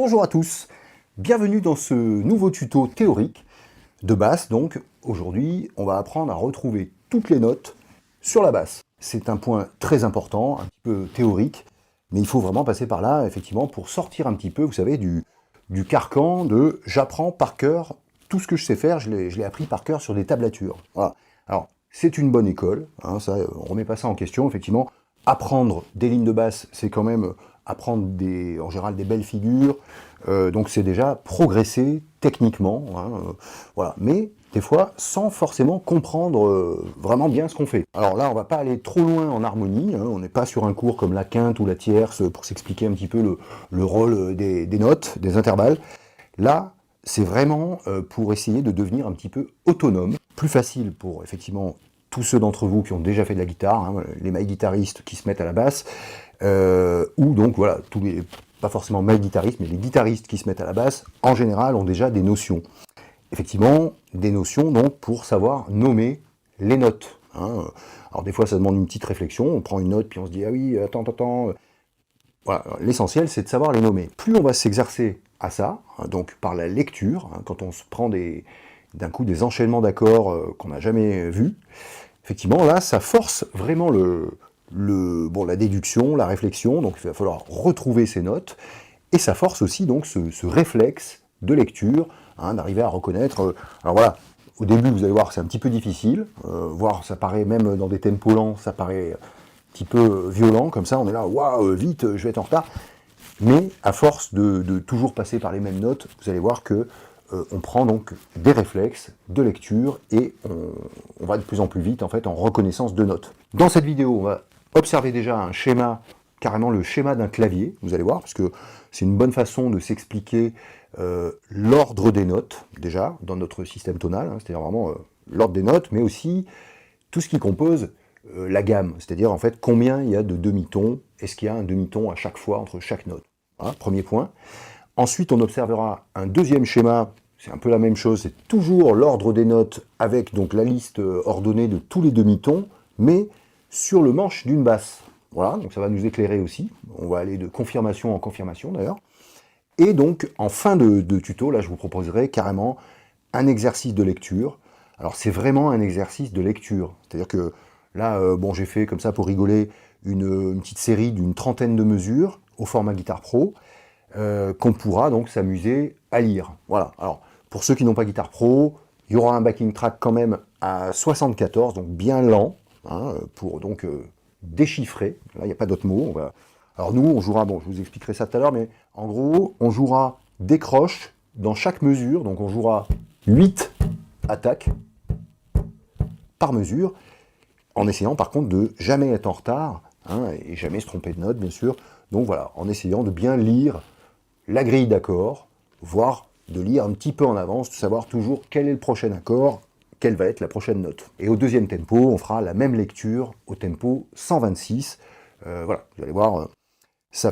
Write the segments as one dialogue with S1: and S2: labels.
S1: Bonjour à tous, bienvenue dans ce nouveau tuto théorique de basse. Donc aujourd'hui, on va apprendre à retrouver toutes les notes sur la basse. C'est un point très important, un petit peu théorique, mais il faut vraiment passer par là, effectivement, pour sortir un petit peu, vous savez, du carcan de j'apprends par cœur tout ce que je sais faire, je l'ai appris par cœur sur des tablatures. Voilà. Alors, c'est une bonne école, hein, ça, on ne remet pas ça en question, effectivement. Apprendre des lignes de basse, c'est quand même apprendre en général des belles figures, donc c'est déjà progresser techniquement, hein, voilà. Mais des fois sans forcément comprendre vraiment bien ce qu'on fait. Alors là, on va pas aller trop loin en harmonie, hein, on n'est pas sur un cours comme la quinte ou la tierce pour s'expliquer un petit peu le rôle des notes, des intervalles. Là, c'est vraiment pour essayer de devenir un petit peu autonome, plus facile pour effectivement tous ceux d'entre vous qui ont déjà fait de la guitare, hein, les maïs-guitaristes qui se mettent à la basse, ou donc voilà, pas forcément maïs-guitaristes, mais les guitaristes qui se mettent à la basse, en général, ont déjà des notions. Effectivement, des notions donc pour savoir nommer les notes. Hein. Alors des fois, ça demande une petite réflexion, on prend une note, puis on se dit « Ah oui, attends ». Voilà, l'essentiel, c'est de savoir les nommer. Plus on va s'exercer à ça, hein, donc par la lecture, hein, quand on se prend d'un coup des enchaînements d'accords qu'on n'a jamais vus, effectivement, là, ça force vraiment la déduction, la réflexion, donc il va falloir retrouver ces notes, et ça force aussi donc ce réflexe de lecture, hein, d'arriver à reconnaître. Alors voilà, au début, vous allez voir, c'est un petit peu difficile, voire ça paraît même dans des tempos lents, ça paraît un petit peu violent, comme ça, on est là, waouh, vite, je vais être en retard. Mais à force de toujours passer par les mêmes notes, vous allez voir que on prend donc des réflexes de lecture et on va de plus en plus vite en fait en reconnaissance de notes. Dans cette vidéo, on va observer déjà un schéma, carrément le schéma d'un clavier, vous allez voir, parce que c'est une bonne façon de s'expliquer l'ordre des notes, déjà, dans notre système tonal, hein, c'est-à-dire vraiment l'ordre des notes, mais aussi tout ce qui compose la gamme, c'est-à-dire en fait combien il y a de demi-tons, est-ce qu'il y a un demi-ton à chaque fois entre chaque note. Voilà, premier point. Ensuite, on observera un deuxième schéma, c'est un peu la même chose, c'est toujours l'ordre des notes avec donc la liste ordonnée de tous les demi-tons, mais sur le manche d'une basse. Voilà, donc ça va nous éclairer aussi, on va aller de confirmation en confirmation d'ailleurs. Et donc, en fin de tuto, là je vous proposerai carrément un exercice de lecture. Alors c'est vraiment un exercice de lecture, c'est-à-dire que là, bon, j'ai fait comme ça pour rigoler une petite série d'une trentaine de mesures au format Guitar Pro, qu'on pourra donc s'amuser à lire. Voilà, alors pour ceux qui n'ont pas Guitar Pro, il y aura un backing track quand même à 74, donc bien lent, hein, pour donc déchiffrer. Là, il n'y a pas d'autre mot. Alors nous, on jouera, bon, je vous expliquerai ça tout à l'heure, mais en gros, on jouera des croches dans chaque mesure, donc on jouera 8 attaques par mesure, en essayant par contre de jamais être en retard, hein, et jamais se tromper de note, bien sûr. Donc voilà, en essayant de bien lire la grille d'accords, voire de lire un petit peu en avance, de savoir toujours quel est le prochain accord, quelle va être la prochaine note. Et au deuxième tempo, on fera la même lecture au tempo 126. Voilà, vous allez voir, ça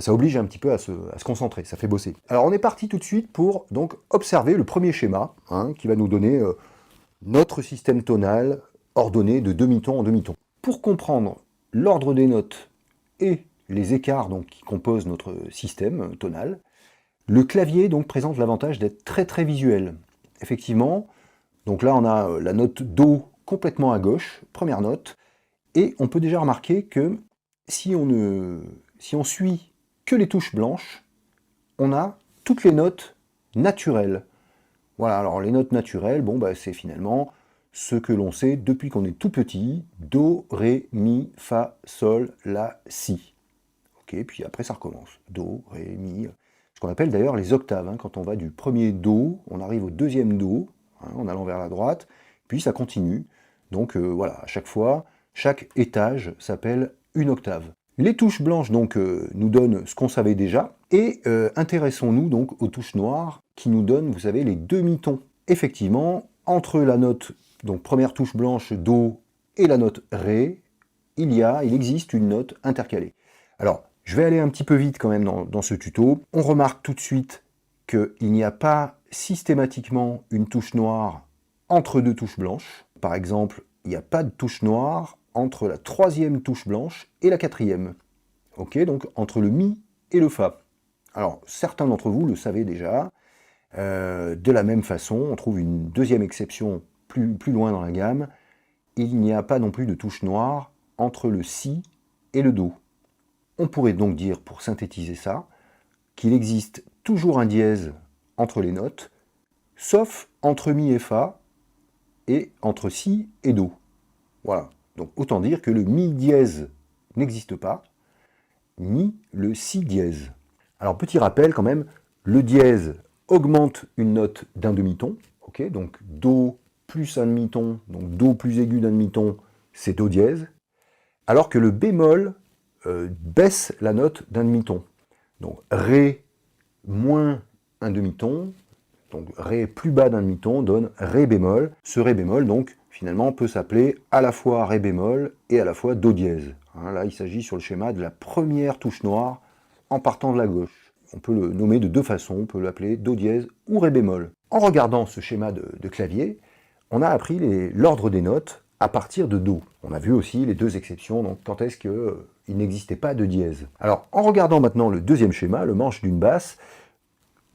S1: oblige un petit peu à se concentrer, ça fait bosser. Alors on est parti tout de suite pour donc observer le premier schéma, hein, qui va nous donner notre système tonal ordonné de demi-ton en demi-ton. Pour comprendre l'ordre des notes et les écarts donc, qui composent notre système tonal, le clavier donc, présente l'avantage d'être très très visuel. Effectivement, donc là on a la note Do complètement à gauche, première note, et on peut déjà remarquer que si on suit que les touches blanches, on a toutes les notes naturelles. Voilà, alors les notes naturelles, bon, bah, c'est finalement ce que l'on sait depuis qu'on est tout petit, Do, Ré, Mi, Fa, Sol, La, Si. Ok, puis après ça recommence. Do, Ré, Mi, ce qu'on appelle d'ailleurs les octaves. Hein. Quand on va du premier Do, on arrive au deuxième Do, hein, en allant vers la droite, puis ça continue. Donc voilà, à chaque fois, chaque étage s'appelle une octave. Les touches blanches donc nous donnent ce qu'on savait déjà, et intéressons-nous donc aux touches noires qui nous donnent, vous savez, les demi-tons. Effectivement, entre la note, donc première touche blanche Do et la note Ré, il existe une note intercalée. Alors, je vais aller un petit peu vite quand même dans ce tuto. On remarque tout de suite qu'il n'y a pas systématiquement une touche noire entre deux touches blanches. Par exemple, il n'y a pas de touche noire entre la troisième touche blanche et la quatrième. Ok, donc entre le Mi et le Fa. Alors, certains d'entre vous le savaient déjà. De la même façon, on trouve une deuxième exception plus loin dans la gamme. Il n'y a pas non plus de touche noire entre le si et le do. On pourrait donc dire, pour synthétiser ça, qu'il existe toujours un dièse entre les notes, sauf entre mi et fa, et entre si et do. Voilà. Donc autant dire que le mi dièse n'existe pas, ni le si dièse. Alors petit rappel quand même, le dièse augmente une note d'un demi-ton, ok, donc do plus un demi-ton, donc do plus aigu d'un demi-ton, c'est do dièse, alors que le bémol baisse la note d'un demi-ton. Donc ré moins un demi-ton, donc ré plus bas d'un demi-ton donne ré bémol. Ce ré bémol donc finalement peut s'appeler à la fois ré bémol et à la fois do dièse. Hein, là il s'agit sur le schéma de la première touche noire en partant de la gauche. On peut le nommer de deux façons, on peut l'appeler do dièse ou ré bémol. En regardant ce schéma de clavier, on a appris l'ordre des notes à partir de do. On a vu aussi les deux exceptions, donc quand est-ce qu'il n'existait pas de dièse. Alors en regardant maintenant le deuxième schéma, le manche d'une basse,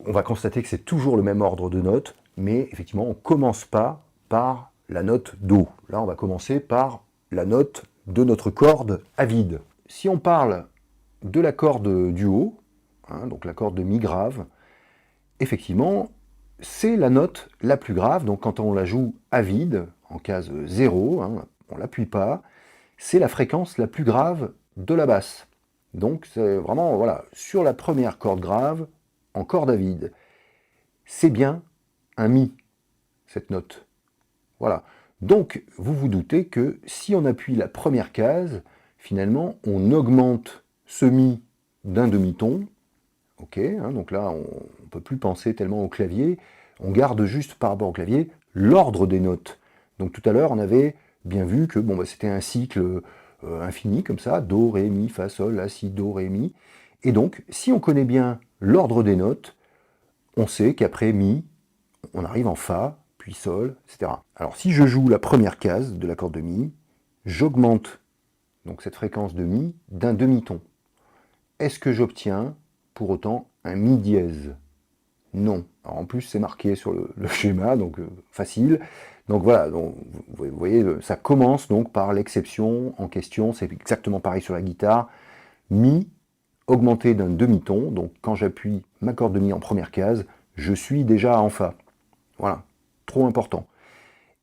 S1: on va constater que c'est toujours le même ordre de notes, mais effectivement on ne commence pas par la note do. Là on va commencer par la note de notre corde à vide. Si on parle de la corde du haut, hein, donc la corde de mi grave, effectivement c'est la note la plus grave, donc quand on la joue à vide, en case 0, hein, on ne l'appuie pas, c'est la fréquence la plus grave de la basse. Donc c'est vraiment, voilà, sur la première corde grave, en corde à vide, c'est bien un mi, cette note. Voilà. Donc vous vous doutez que si on appuie la première case, finalement on augmente ce mi d'un demi-ton. Ok, hein, donc là on ne peut plus penser tellement au clavier, on garde juste par rapport au clavier l'ordre des notes. Donc tout à l'heure on avait bien vu que bon, bah, c'était un cycle infini comme ça, do, ré, mi, fa, sol, la, si, do, ré, mi. Et donc si on connaît bien l'ordre des notes, on sait qu'après mi, on arrive en fa, puis sol, etc. Alors si je joue la première case de l'accord de mi, j'augmente donc cette fréquence de mi d'un demi-ton. Est-ce que j'obtiens pour autant un mi dièse? Non. Alors, en plus, c'est marqué sur le schéma, donc facile. Donc voilà, donc, vous voyez, ça commence donc par l'exception en question. C'est exactement pareil sur la guitare. Mi augmenté d'un demi-ton. Donc quand j'appuie ma corde de mi en première case, je suis déjà en fa. Voilà, trop important.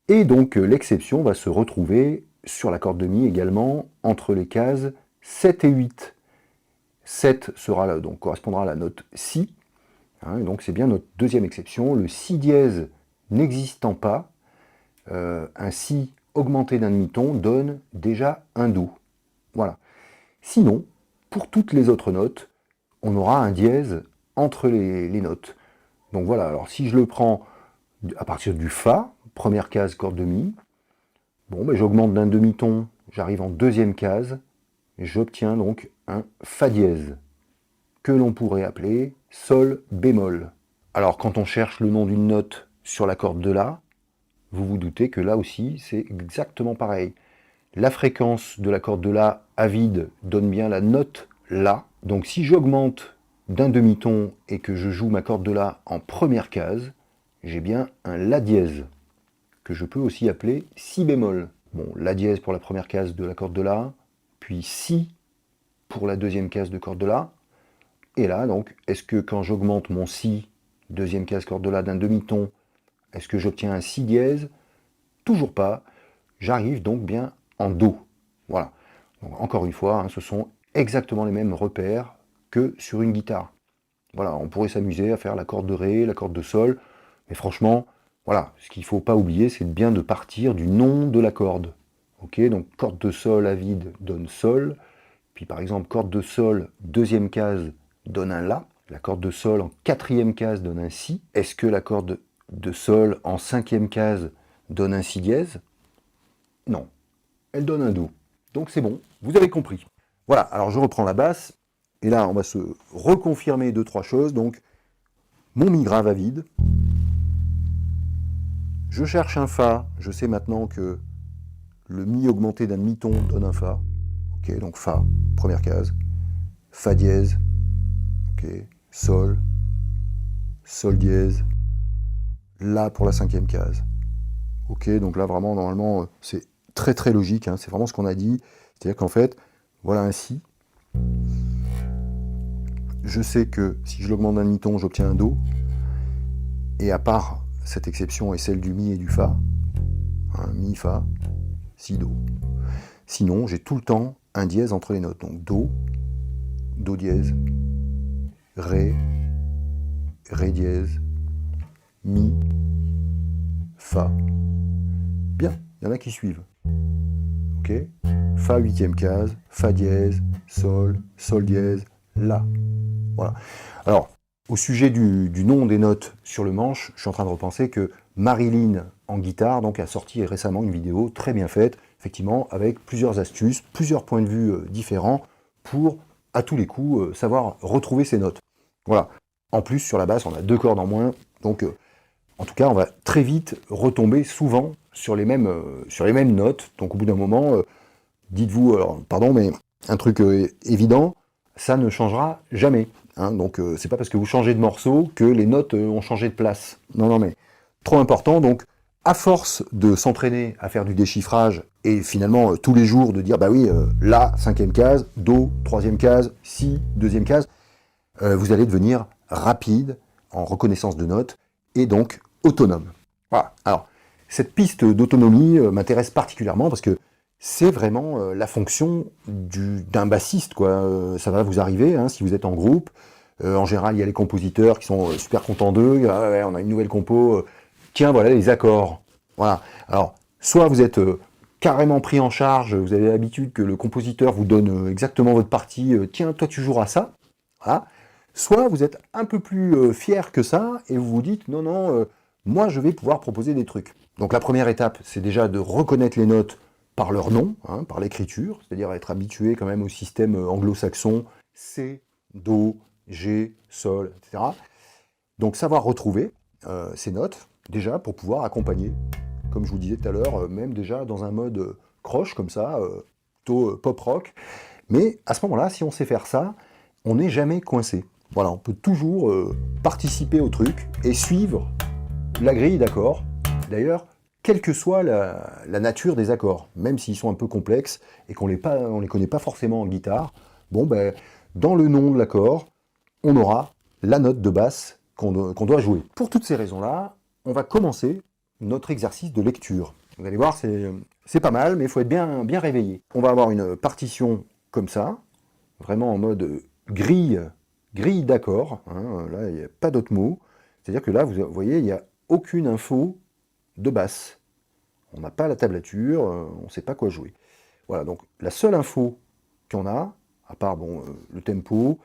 S1: Et donc l'exception va se retrouver sur la corde de mi également entre les cases 7 et 8. 7 sera donc correspondra à la note si, hein, et donc c'est bien notre deuxième exception, le si dièse n'existant pas, un si augmenté d'un demi-ton donne déjà un do. Voilà. Sinon, pour toutes les autres notes, on aura un dièse entre les notes. Donc voilà, alors si je le prends à partir du fa, première case corde de mi, bon, ben, j'augmente d'un demi-ton, j'arrive en deuxième case, et j'obtiens donc un fa dièse, que l'on pourrait appeler sol bémol. Alors quand on cherche le nom d'une note sur la corde de la, vous vous doutez que là aussi c'est exactement pareil. La fréquence de la corde de la à vide donne bien la note la, donc si j'augmente d'un demi-ton et que je joue ma corde de la en première case, j'ai bien un la dièse, que je peux aussi appeler si bémol. Bon, la dièse pour la première case de la corde de la, puis si pour la deuxième case de corde de la. Et là, donc, est-ce que quand j'augmente mon si, deuxième case corde de la d'un demi-ton, est-ce que j'obtiens un si dièse? Toujours pas. J'arrive donc bien en do. Voilà. Donc, encore une fois, hein, ce sont exactement les mêmes repères que sur une guitare. Voilà, on pourrait s'amuser à faire la corde de ré, la corde de sol, mais franchement, voilà, ce qu'il ne faut pas oublier, c'est bien de partir du nom de la corde. Ok, donc corde de sol à vide donne sol, puis par exemple corde de sol, deuxième case, donne un la, la corde de sol en quatrième case donne un si. Est-ce que la corde de sol en cinquième case donne un si dièse? Non, elle donne un do. Donc c'est bon, vous avez compris. Voilà, alors je reprends la basse, et là on va se reconfirmer deux, trois choses. Donc mon mi grave à vide, je cherche un fa, je sais maintenant que le mi augmenté d'un demi-ton donne un fa. Ok, donc fa, première case, fa dièse, ok, sol, sol dièse, la pour la cinquième case. Ok, donc là vraiment normalement c'est très très logique, hein, c'est vraiment ce qu'on a dit, c'est-à-dire qu'en fait, voilà un si. Je sais que si je l'augmente d'un demi-ton, j'obtiens un do, et à part cette exception est celle du mi et du fa, hein, mi, fa, si, do. Sinon, j'ai tout le temps un dièse entre les notes, donc do, do dièse, ré, ré dièse, mi, fa. Bien, il y en a qui suivent. Ok, fa huitième case, fa dièse, sol, sol dièse, la. Voilà. Alors, au sujet du nom des notes sur le manche, je suis en train de repenser que Marilyn en guitare donc, a sorti récemment une vidéo très bien faite, effectivement, avec plusieurs astuces, plusieurs points de vue différents pour, à tous les coups, savoir retrouver ces notes. Voilà. En plus, sur la basse, on a 2 cordes en moins, donc en tout cas, on va très vite retomber souvent sur les mêmes notes. Donc au bout d'un moment, dites-vous, alors, pardon, mais un truc évident, ça ne changera jamais. Hein, donc c'est pas parce que vous changez de morceau que les notes ont changé de place. Non, non, mais trop important. Donc à force de s'entraîner à faire du déchiffrage et finalement tous les jours de dire bah oui, la cinquième case, do troisième case, si deuxième case, vous allez devenir rapide en reconnaissance de notes et donc autonome. Voilà. Alors cette piste d'autonomie m'intéresse particulièrement parce que c'est vraiment la fonction d'un bassiste, quoi. Ça va vous arriver, hein, si vous êtes en groupe. En général, il y a les compositeurs qui sont super contents d'eux. Ah ouais, on a une nouvelle compo. Tiens, voilà les accords. Voilà. Alors, soit vous êtes carrément pris en charge, vous avez l'habitude que le compositeur vous donne exactement votre partie. Tiens, toi tu joueras ça. Voilà. Soit vous êtes un peu plus fier que ça et vous vous dites non, non, moi je vais pouvoir proposer des trucs. Donc la première étape, c'est déjà de reconnaître les notes par leur nom, hein, par l'écriture, c'est-à-dire être habitué quand même au système anglo-saxon, C, Do, G, Sol, etc. Donc savoir retrouver ces notes, déjà, pour pouvoir accompagner, comme je vous disais tout à l'heure, même déjà dans un mode croche, comme ça, plutôt pop-rock. Mais à ce moment-là, si on sait faire ça, on n'est jamais coincé. Voilà, on peut toujours participer au truc et suivre la grille d'accords. D'ailleurs, quelle que soit la nature des accords, même s'ils sont un peu complexes et qu'on les connaît pas forcément en guitare, bon ben, dans le nom de l'accord, on aura la note de basse qu'on doit jouer. Pour toutes ces raisons-là, on va commencer notre exercice de lecture. Vous allez voir, c'est pas mal, mais il faut être bien réveillé. On va avoir une partition comme ça, vraiment en mode grille d'accords. Hein, là, il n'y a pas d'autre mot. C'est-à-dire que là, vous voyez, il n'y a aucune info de basse. On n'a pas la tablature, on ne sait pas quoi jouer. Voilà, donc la seule info qu'on a, à part bon, le tempo,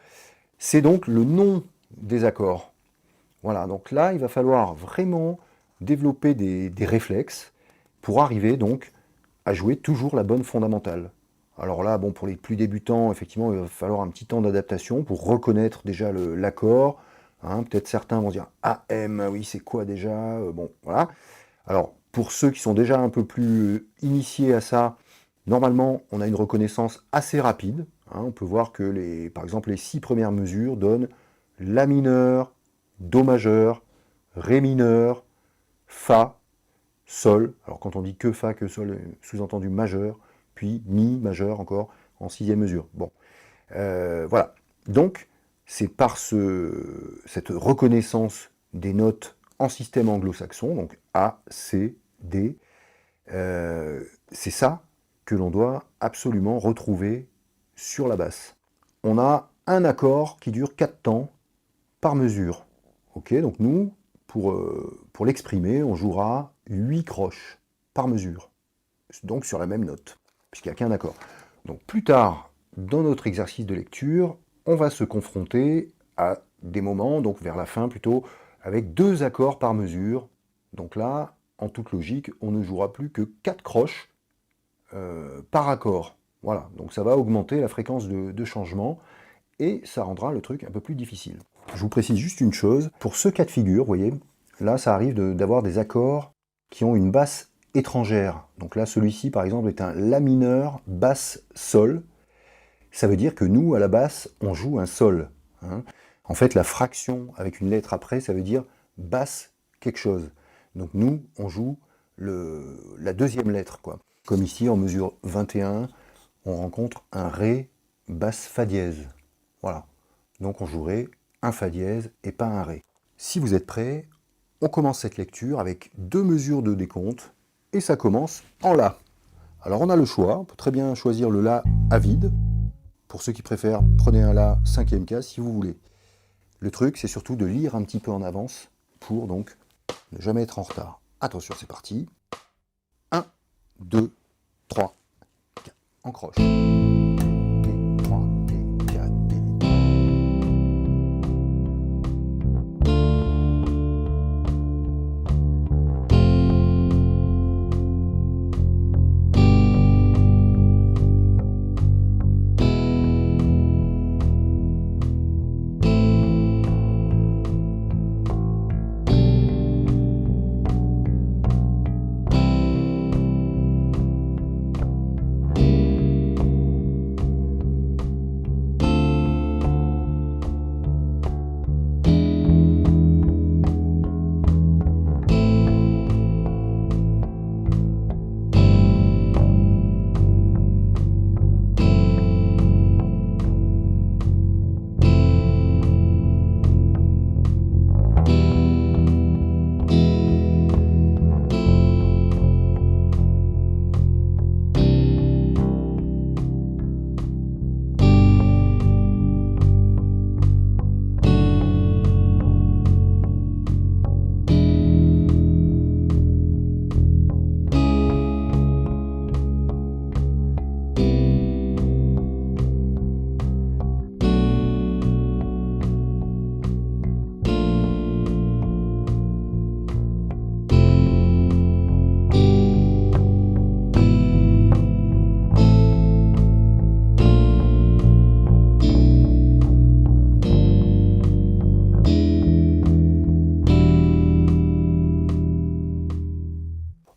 S1: c'est donc le nom des accords. Voilà, donc là, il va falloir vraiment développer des réflexes pour arriver donc à jouer toujours la bonne fondamentale. Alors là, bon, pour les plus débutants, effectivement, il va falloir un petit temps d'adaptation pour reconnaître déjà l'accord. Hein, peut-être certains vont dire ah, M, oui, c'est quoi déjà? Bon, voilà. Alors, pour ceux qui sont déjà un peu plus initiés à ça, normalement, on a une reconnaissance assez rapide. Hein, on peut voir que, par exemple, les 6 premières mesures donnent La mineur, Do majeur, Ré mineur, Fa, Sol. Alors, quand on dit que Fa, que Sol, sous-entendu majeur, puis Mi majeur encore en 6e mesure. Bon, voilà. Donc, c'est par cette reconnaissance des notes en système anglo-saxon, donc A, C, D, c'est ça que l'on doit absolument retrouver sur la basse. On a un accord qui dure 4 temps par mesure. Ok, donc nous, pour l'exprimer, on jouera 8 croches par mesure, donc sur la même note, puisqu'il n'y a qu'un accord. Donc plus tard, dans notre exercice de lecture, on va se confronter à des moments, donc vers la fin plutôt, avec 2 accords par mesure. Donc là, en toute logique, on ne jouera plus que 4 croches par accord. Voilà, donc ça va augmenter la fréquence de changement et ça rendra le truc un peu plus difficile. Je vous précise juste une chose, pour ce cas de figure, vous voyez, là ça arrive d'avoir des accords qui ont une basse étrangère. Donc là, celui-ci par exemple est un La mineur, basse, Sol. Ça veut dire que nous, à la basse, on joue un Sol. Hein. En fait, la fraction avec une lettre après, ça veut dire basse quelque chose. Donc nous, on joue la deuxième lettre, quoi. Comme ici, en mesure 21, on rencontre un Ré basse Fa dièse. Voilà. Donc on jouerait un Fa dièse et pas un Ré. Si vous êtes prêts, on commence cette lecture avec 2 mesures de décompte, et ça commence en La. Alors on a le choix, on peut très bien choisir le La à vide. Pour ceux qui préfèrent, prenez un La 5e case si vous voulez. Le truc, c'est surtout de lire un petit peu en avance pour donc ne jamais être en retard. Attention, c'est parti. 1, 2, 3, 4. On croche. Et 3, et 4, et...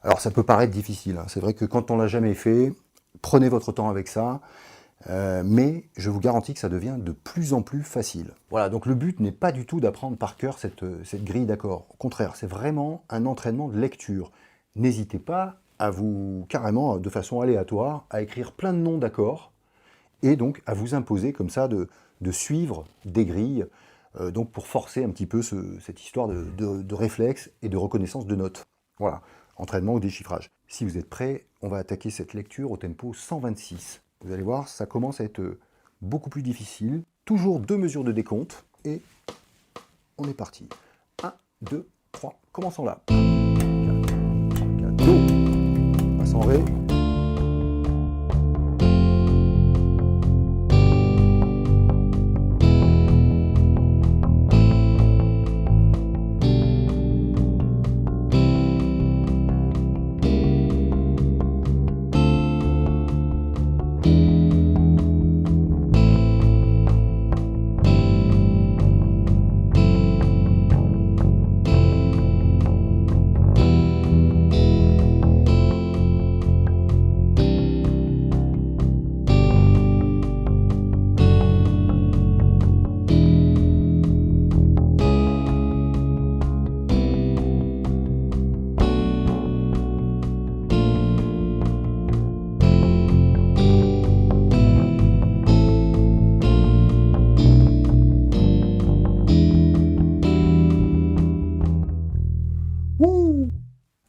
S1: Alors ça peut paraître difficile, hein. C'est vrai que quand on l'a jamais fait, prenez votre temps avec ça, mais je vous garantis que ça devient de plus en plus facile. Voilà, donc le but n'est pas du tout d'apprendre par cœur cette grille d'accords. Au contraire, c'est vraiment un entraînement de lecture. N'hésitez pas à vous, carrément, de façon aléatoire, à écrire plein de noms d'accords, et donc à vous imposer comme ça de suivre des grilles, donc pour forcer un petit peu cette histoire de réflexe et de reconnaissance de notes. Voilà. Entraînement au déchiffrage. Si vous êtes prêts, on va attaquer cette lecture au tempo 126. Vous allez voir, ça commence à être beaucoup plus difficile. Toujours 2 mesures de décompte, et on est parti. 1, 2, 3, commençons là. 1, 4, 3, 4, Do. Passe en Ré.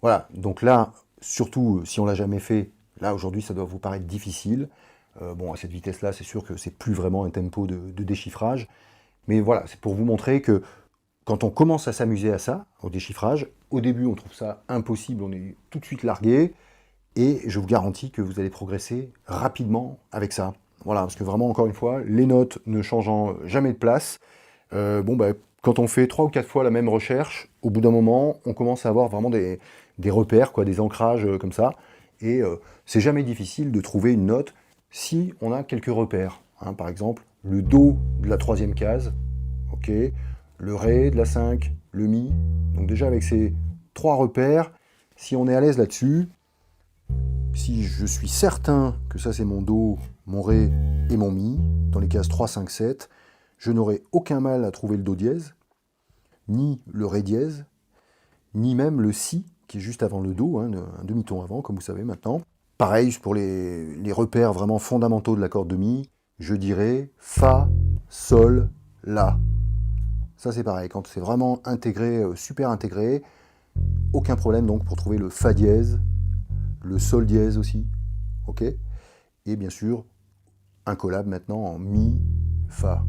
S1: Voilà, donc là, surtout si on ne l'a jamais fait, là aujourd'hui ça doit vous paraître difficile. Bon, à cette vitesse-là, c'est sûr que c'est plus vraiment un tempo de déchiffrage. Mais voilà, c'est pour vous montrer que quand on commence à s'amuser à ça, au déchiffrage, au début on trouve ça impossible, on est tout de suite largué, et je vous garantis que vous allez progresser rapidement avec ça. Voilà, parce que vraiment, encore une fois, les notes ne changeant jamais de place, quand on fait 3 ou 4 fois la même recherche, au bout d'un moment, on commence à avoir vraiment des repères, quoi, des ancrages comme ça, et c'est jamais difficile de trouver une note si on a quelques repères. Hein, par exemple, le Do de la 3e case, ok, le Ré de la 5, le Mi. Donc déjà avec ces 3 repères, si on est à l'aise là-dessus, si je suis certain que ça c'est mon Do, mon Ré et mon Mi, dans les cases 3, 5, 7, je n'aurai aucun mal à trouver le Do dièse, ni le Ré dièse, ni même le Si, qui est juste avant le Do, hein, un demi-ton avant, comme vous savez maintenant. Pareil, pour les repères vraiment fondamentaux de l'accord de Mi, je dirais Fa, Sol, La. Ça c'est pareil, quand c'est vraiment intégré, super intégré, aucun problème donc pour trouver le Fa dièse, le Sol dièse aussi, ok? Et bien sûr, un collab maintenant en Mi, Fa.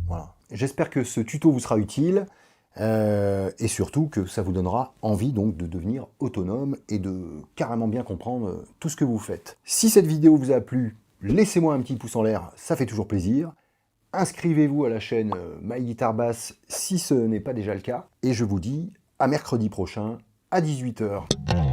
S1: Voilà. J'espère que ce tuto vous sera utile, et surtout que ça vous donnera envie donc de devenir autonome et de carrément bien comprendre tout ce que vous faites. Si cette vidéo vous a plu, laissez-moi un petit pouce en l'air, ça fait toujours plaisir. Inscrivez-vous à la chaîne My Guitar Bass si ce n'est pas déjà le cas. Et je vous dis à mercredi prochain à 18 h.